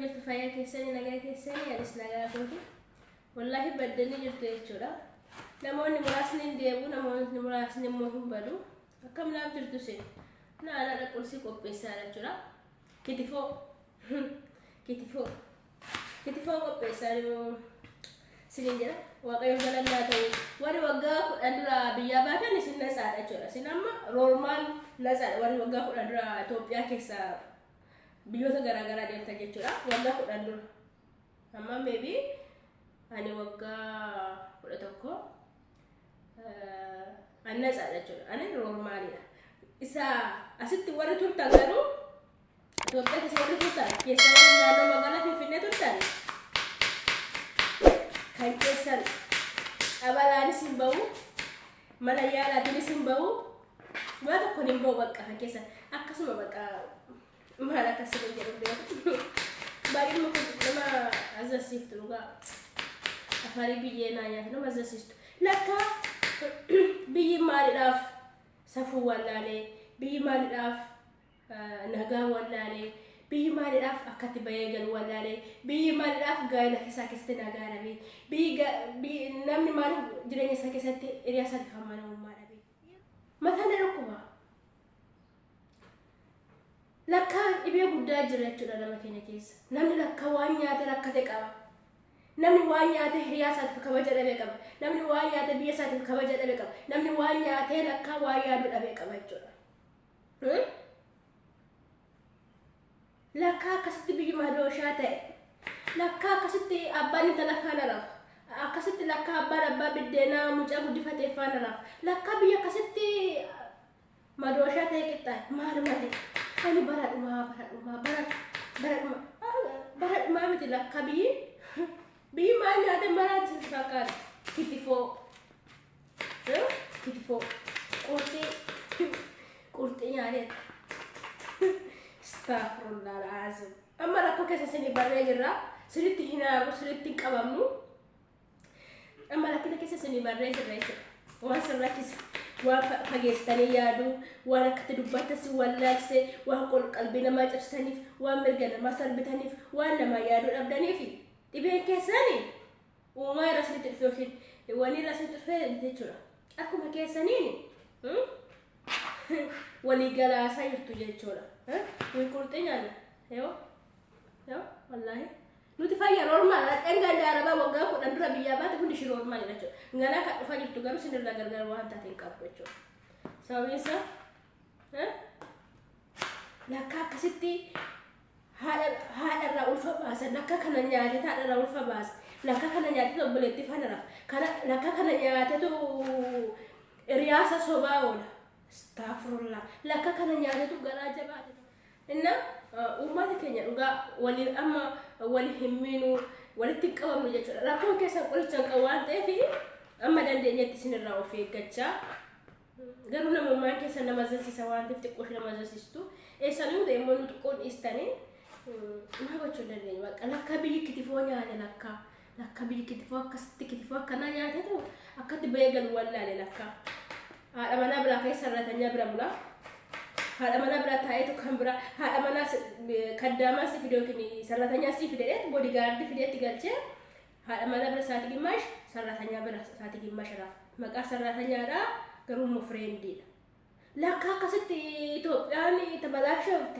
جرت فيا كيساني نجا كيساني يعني سنجا كوتي والله بدني جرت يشورا نموني مراسنين ديبو نموني مراسنين مهم بدو كم نام جرت سين أنا أقول سيكو بيسارة شورا كتفو كتفو كتفو بيسارة مو سينجرا وقيم جلنا توي واري وقاك أدرا بياباتا نسينا سارة شورا سينما رولمان نزار واري وقاك أدرا توبيا كيسا بيوتا غرا ديم تاجي شورا وقاك أدرا أما maybe أنا وقا ولا توكو أنا سارة شورا أنا رولمانيا إسا أسيت واري تورتا غارو توبيا كيسا واري تورتا كيسا نانا مغانا في فينة تورتا kan kesan abalani simbau malayala tini simbau wada ko nimbo bakka kesan akasuma bakka mala kasebe jero bari mo ko lama azasif tuga afari biye na ya no azasif laka biyi mali daf safu walale biyi mali daf naga walale بيجي مالي راف أكتب بيجل ولا لي بيجي مالي راف قايلة كساكستنا قاربي بيجي نامي مالي جريني ساكستي رياسة فهمنا ومالبي مثلا ركوبا لكا إبي بودا جريت ولا لما كنا كيس نامي لكا وانيا تلكتك أبا نامي وانيا تهرياسة فكبجة لبيكم نامي وانيا تبيسة فكبجة لبيكم نامي وانيا تلكا وانيا لبيكم أجرا لكا كست بيجي مهدوشاتي لكا كست أباني تلفانا رف كست لكا أبا بدينا مجابو دفتي فانا رف لكا بيجي كست مهدوشاتي كتا مهرماتي أنا برد ما مثل لكا بيجي ما نادي مراد سنسفاكار كتفو قرتي ياريت استغفر الله العظيم أما لك كيس سني بريج الرا سرت هنا وسرت كبامنو أما لك كيس سني بريج الرا وانسر ركز وفجستني يادو وانا كتدب بتس ولاكس وهقول قلبنا ما تستنيف وامرجنا ما صار بتنيف وانا ما يادو أبداني في تبين كيساني وما رسلت الفوشين واني رسلت الفوشين بتشرا أكو ما كيسانيني ولي قال سايرتو جيتشورا ويقولتني أنا يو والله نتفاجأ نورمال أنقل داربا وقاكو ندرا بيابات كل شيء نورمال لاتشو نغنا كفاجئ تقولوا سنر لا غرغر وان تاتين كابتشو سويسا لكا كستي هذا الرؤول فباس لكا كنا نياتي هذا الرؤول فباس لكا كنا نياتي تو بلتي فانا كنا لكا كنا نياتي تو رياسة صباولا استغفر الله لكا كنا نياتي تو غراجة بعد إنه وما تكني رجع ولي أما ولي همينو ولي تكوا من جت رابون كيسا قلت تكوان تفي أما دندني تسين الراو في كتشا قالوا ماما كيسا نمازل سوان تفتك وش نمازل سيستو إيسانيو ده يمونو تكون إستاني ما هو تشوفنا لين وقت لكا بيجي كتفوني على لكا بيجي كتفوا كست كتفوا كنا يا تدو أكتب بيجل ولا لكا أما نبلا كيسا رتنيا برملا هذا ما نبرة تايتو كمبرة هذا ما ناس كدامة سي فيديو كني سرطانيا سي فيديو بودي غارد فيديو تيجالشة هذا ما نبرة ساتي جماش سرطانيا برا ساتي جماش راف مكا سرطانيا را كروم مفرندي لا كاكا ستي تو يعني تبلاك شوفت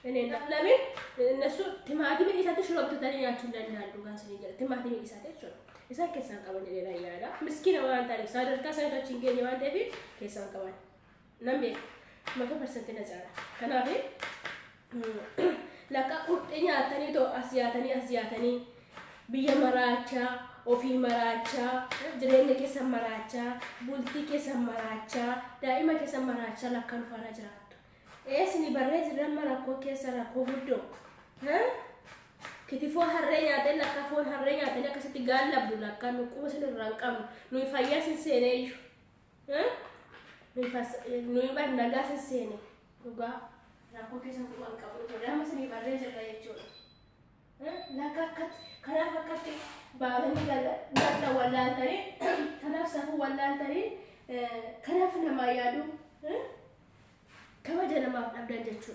يعني نفلامين الناس تماتي من إساتي شرب تاني ياتون لنا دوغان سنيجر تماتي من إساتي شرب إسا كيسان كمان جلي رايا مسكينة وان تاري سادر كاسان تشينجي وان تبي كيسان كمان نمبي ما كبر سنتنا زارا كنا في لكا قطني أتاني تو أسياتني بيا مراچا وفي مراچا جرينة كيسا مراچا بولتي كيسا مراچا دائما كيسا مراچا لكا نفانا جراتو سني برز رمى لكو كيسا لكو بدو كتفو هرّينا أتاني لكا فون هرّينا أتاني لكا ستي غالبو لكا نقوم سنر رانقام نويفايا سنسينيش nuyi bar naga sene uga rako kesan ku an kabu to da masani barre jalla yacho la kakat kana kakat ba ni galla wala tari kana safu wala tari kana fina ma yadu kama jana ma abdan jacho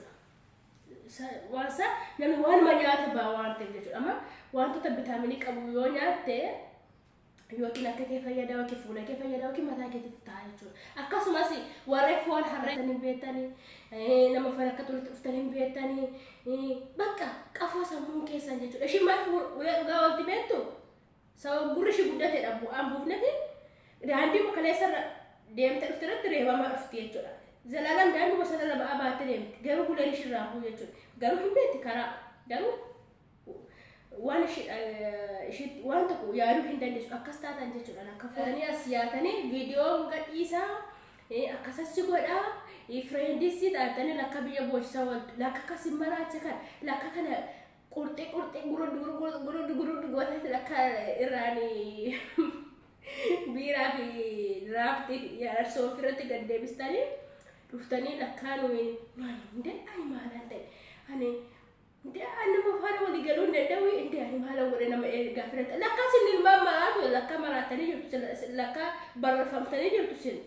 Wansa namni waan manyaata baa waan ta'eef jechuudha. Amma wantoota bitaaminii qabu yoo nyaatte yookiin akka kee fayyadaa yookiin fuula kee fayyadaa yookiin mataa keetiif ta'a jechuudha. Akkasumas warreen foon harreessanii beektanii nama fara akka toltu dhuftanii beektanii bakka qafoo sammuu keessan jechuudha. Ishiin maal ulee dhugaa wanti beektu sababa gurri ishii guddateedha bu'aan buufnefi daandii kaleessarra deemte dhufte irratti reebamaa dhufti jechuudha. Zalaalaan daandii gosa irra ba'aa baattee deemti. Garuu uleen ishii irraa bu'u jechuudha. Garuu hin beekti karaa garuu waan ishii waan tokko yaaduu hin dandeessu akkas taatan jechuudha. Akka fuudhanii as yaatanii viidiyoon gadhiisaa akkasatti godhaa friendisii taatanii lakka biyya boosisaa waltu lakka akkasii maraacha kan lakka kana qurxee guruddu gootatti lakka irraanii biiraa fi raaftii yaarsoo ofirratti gad deebistanii dhuftanii lakkaan hundee ani maalaan ta'e ani hundee ani nama faana walii galuu hin danda'u hundee ani maalaan godhe nama eegaa firata lakkaa sin ilmaan maraatu lakka maraatanii jirtu lakka barreeffamtanii jirtu sin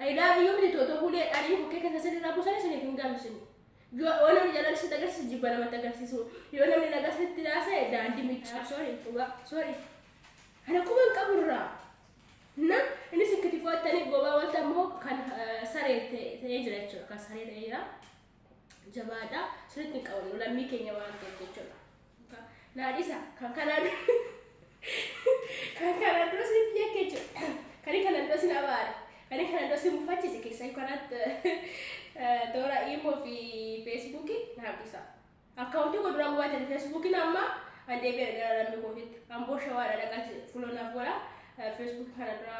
ayidaa biyyoo miti tootoo hulee adii bukkee keessa sin irraa buusanii siniif hin galu sin yoo namni jalaan si agarsiisu jibba namatti agarsiisu yoo namni agarsiisu laasee daandii miicaa sorry ana kuban qaburraa na inni sikkiti foottanii gobaa walta immoo kan saree ta'ee jira jechuudha. Kan saree ta'ee jira jabaadha sirriitti hin qabannu lammii keenya waan ta'eef jechuudha. Naadhisa kan kanaan dura sirriitti jekkee jechuudha. Kani kanaan dura sin abaare kani kanaan dura sin mufachiise keessaa kanatti toora imo fi feesbuukii naadhisa. Akkaawuntii godhuraa gubaa ta'e feesbuukiin amma andee bira gara lammii kootitti amboo shawaadha dhaqaa fuulonaaf godha. Facebook kanarra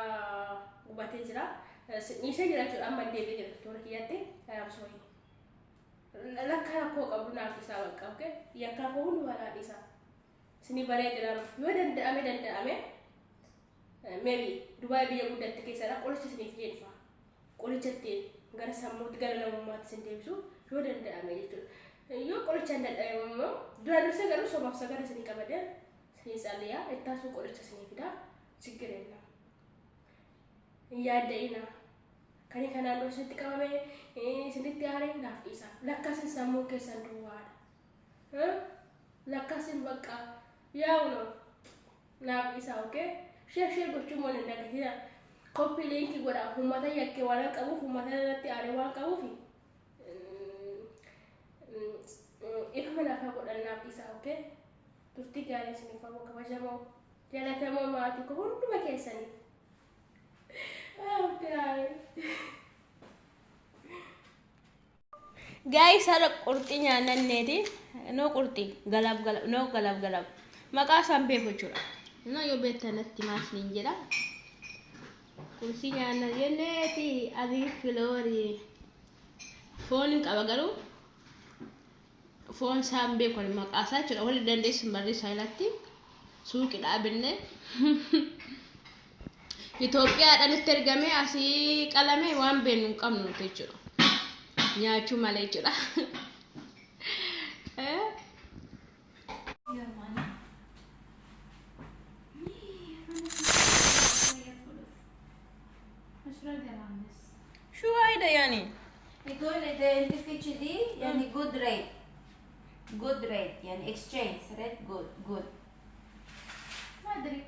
gubatee jira. Niisee jira jechuudha amma deebi'ee jira toora kiyyaatti sorry. Lakka rakkoo qabdu naaf isaa wal qabge yakkaa koo hundi waan haadhisaa. Isinii baree jira yoo danda'ame maybe Dubaay biyya guddatti keessadha qoricha isiniif jedhufa. Qorichatti gara sammuutti gara namummaatti isin deebisu yoo danda'ame jechuudha. Yoo qoricha hin danda'ame immoo duraan dursee garuu somaaf sagara isinii qabadee isinii saalliyaa ittaasuu qoricha isinii fidaa. ችግር የለም እያደይና ከኔ ከናንዶ ስትቀመመ ስንት ያሬ ላፍቂሳ ለካስን ሰሙ ከሰን ዱዋል ለካስን በቃ ያው ነው ላፍቂሳ ኦኬ ሼር ጎቹ ሞን እንደገቲያ ኮፒ ሊንክ ጎዳ ሁማታ ያከ ዋላ ቀቡ ሁማታ ለቲ አሬ ዋላ ቀቡ ፊ ኢፈና ፈቆዳ ላፍቂሳ ኦኬ ቱርቲ ጋር ስንፋው ከበጀሞ jalatamo maati ko hunduma keessani guys ada qurxi nyaannanneeti no qurxi galab maqaa isaan beeku jechuudha no yoo beektanatti maasniin jedha qurxi nyaanna jenneeti adii filoori foon qaba garuu foon isaan beeku maqaa isaa jechuudha wali dandeessu barreessaa ilatti suuqi dhaabinne Itoophiyaadhaan itti ergamee asii qalamee waan beeknu hin qabnu jechuudha. Nyaachuu malee jechuudha. شو هيدا يعني؟ يقول إذا أنت في كذي يعني good rate يعني exchange rate good ما أدري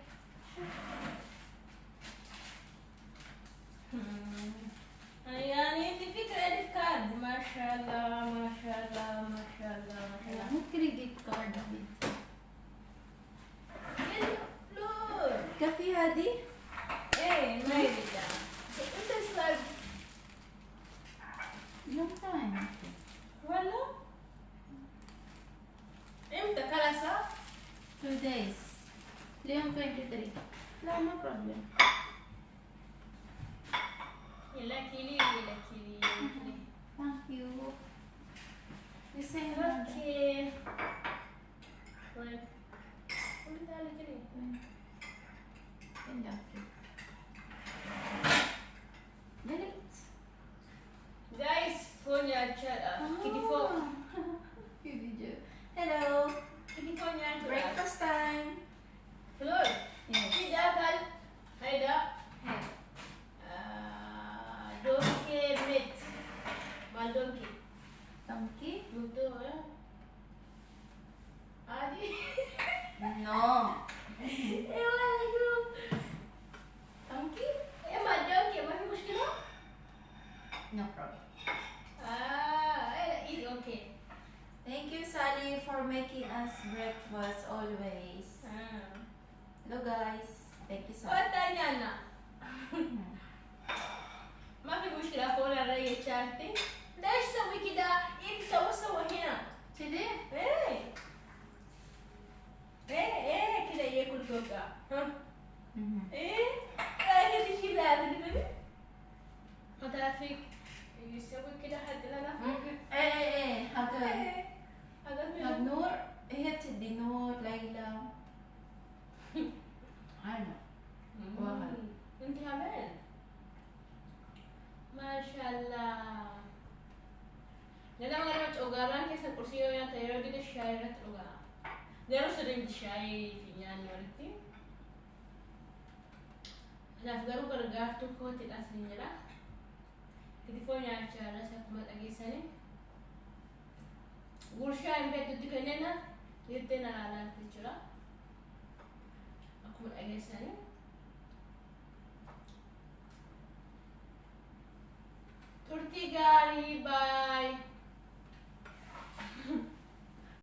يعني أنت في كريدت كارد ما شاء الله مو كريدت كارد فلوس كفي هذه؟ إيه ما يرجع أنت صار long time والله إمتى خلاص 2 days اليوم 23 لا no problem لكيلي thank you the same اوكي طيب قولي تعالي كده delete guys phone ya chat kidi phone video hello kidi phone ya breakfast time Flor yes kida kal hayda hey donkey meat mal donkey donkey donkey for making us breakfast always. Hello guys. Thank you so much. والتاني أنا ما في مشكلة فوق الرية شارتي. ليش سوي كده؟ سوي هنا. كده؟ ايه كده ياكل فوقها. ها؟ ايه كده كده تدري؟ ما تعرفي يسوي كده حد لنا؟ ايه هذا هذا نور. هي بتدي نور ليلى. أنا واحد. انت كمان ما شاء الله. Nada magana ogaran ke sa kursi yo yan tayo di shy rat oga. Dero sering di shy finyan yorti. Naf garu gargar tu ko ti aslinya. Kiti fo nya acara sa kumat agisani. Gursha imbe tu dikanena yete na ala ti chura. Akumat agisani. Turti gari bye.